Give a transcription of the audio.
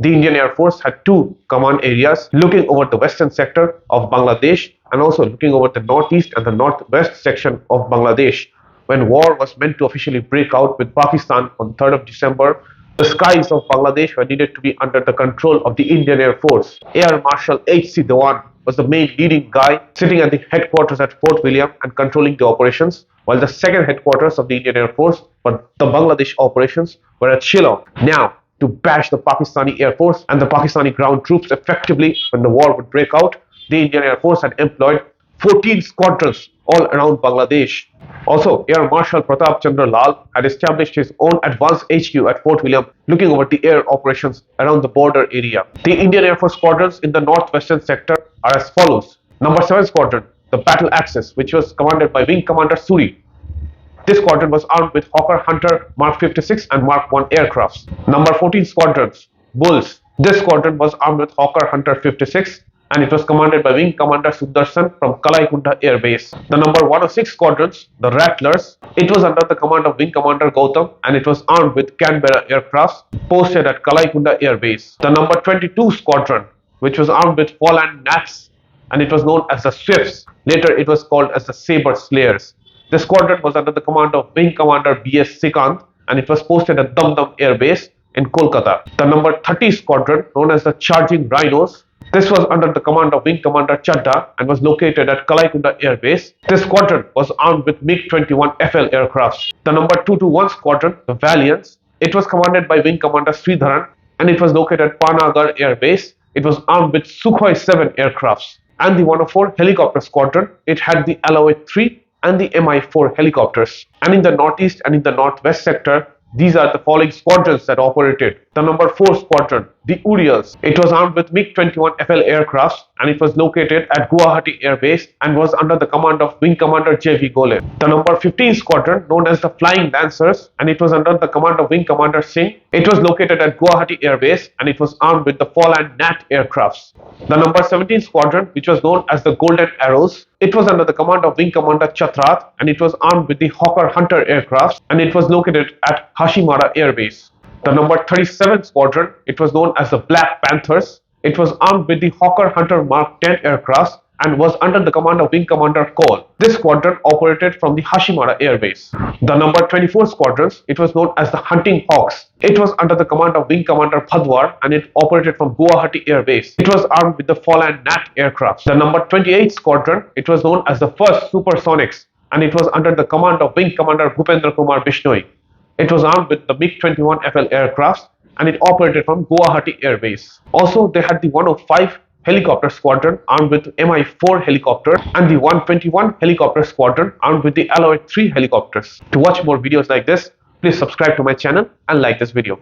The Indian Air Force had two command areas looking over the western sector of Bangladesh and also looking over the northeast and the northwest section of Bangladesh. When war was meant to officially break out with Pakistan on 3rd of December, the skies of Bangladesh were needed to be under the control of the Indian Air Force. Air Marshal H.C. Dewan was the main leading guy sitting at the headquarters at Fort William and controlling the operations, while the second headquarters of the Indian Air Force, but the Bangladesh operations, were at Shillong. Now, to bash the Pakistani Air Force and the Pakistani ground troops effectively when the war would break out, the Indian Air Force had employed 14 squadrons all around Bangladesh. Also, Air Marshal Pratap Chandra Lal had established his own advanced HQ at Fort William, looking over the air operations around the border area. The Indian Air Force squadrons in the northwestern sector are as follows. Number 7 Squadron, the Battle Axis, which was commanded by Wing Commander Suri. This squadron was armed with Hawker Hunter Mark 56 and Mark 1 aircrafts. Number 14 Squadrons, Bulls. This squadron was armed with Hawker Hunter 56 and it was commanded by Wing Commander SUNDERSAN from KALAIKUNDA Air Base. The number 106 Squadrons, the Rattlers, it was under the command of Wing Commander Gautam and it was armed with Canberra aircrafts posted at KALAIKUNDA Air Base. The number 22 Squadron, which was armed with FOLLAND GNATs and it was known as the Swifts. Later it was called as the Saber Slayers. The squadron was under the command of Wing Commander B.S. Sikand and it was posted at Dum Dum Air Base in Kolkata. The number 30 Squadron, known as the Charging Rhinos, this was under the command of Wing Commander Chadda and was located at Kalaikunda Air Base. This squadron was armed with MiG-21 FL aircrafts. The number 221 Squadron, the Valiants, it was commanded by Wing Commander Sridharan and it was located at Panagarh Air Base. It was armed with Sukhoi 7 aircrafts. And the 104 Helicopter Squadron, it had the Alloy 3 and the Mi-4 helicopters. And in the northeast and in the northwest sector, these are the following squadrons that operated. The number 4 Squadron, the Uriels. It was armed with MiG-21 FL aircrafts and it was located at Guwahati Air Base and was under the command of Wing Commander J.V. Gole. The number 15 Squadron, known as the Flying Lancers, and it was under the command of Wing Commander Singh. It was located at Guwahati Air Base and it was armed with the FOLLAND GNAT aircrafts. The number 17 Squadron, which was known as the Golden Arrows, it was under the command of Wing Commander Chatrat and it was armed with the Hawker Hunter aircrafts and it was located at Hashimara Air Base. The number 37 Squadron, it was known as the Black Panthers. It was armed with the Hawker Hunter Mark 10 aircrafts and was under the command of Wing Commander Cole. This squadron operated from the Hashimara Air Base. The number 24 Squadrons, it was known as the Hunting Hawks. It was under the command of Wing Commander Phadwar and it operated from Guwahati Air Base. It was armed with the FOLLAND GNAT aircraft. The number 28 Squadron, it was known as the 1st Supersonics and it was under the command of Wing Commander Bhupendra Kumar Bishnoi. It was armed with the MiG-21 FL aircrafts and it operated from Guwahati Air Base. Also, they had the 105 Helicopter Squadron armed with Mi-4 helicopter and the 121 Helicopter Squadron armed with the Alloy 3 helicopters. To watch more videos like this, please subscribe to my channel and like this video.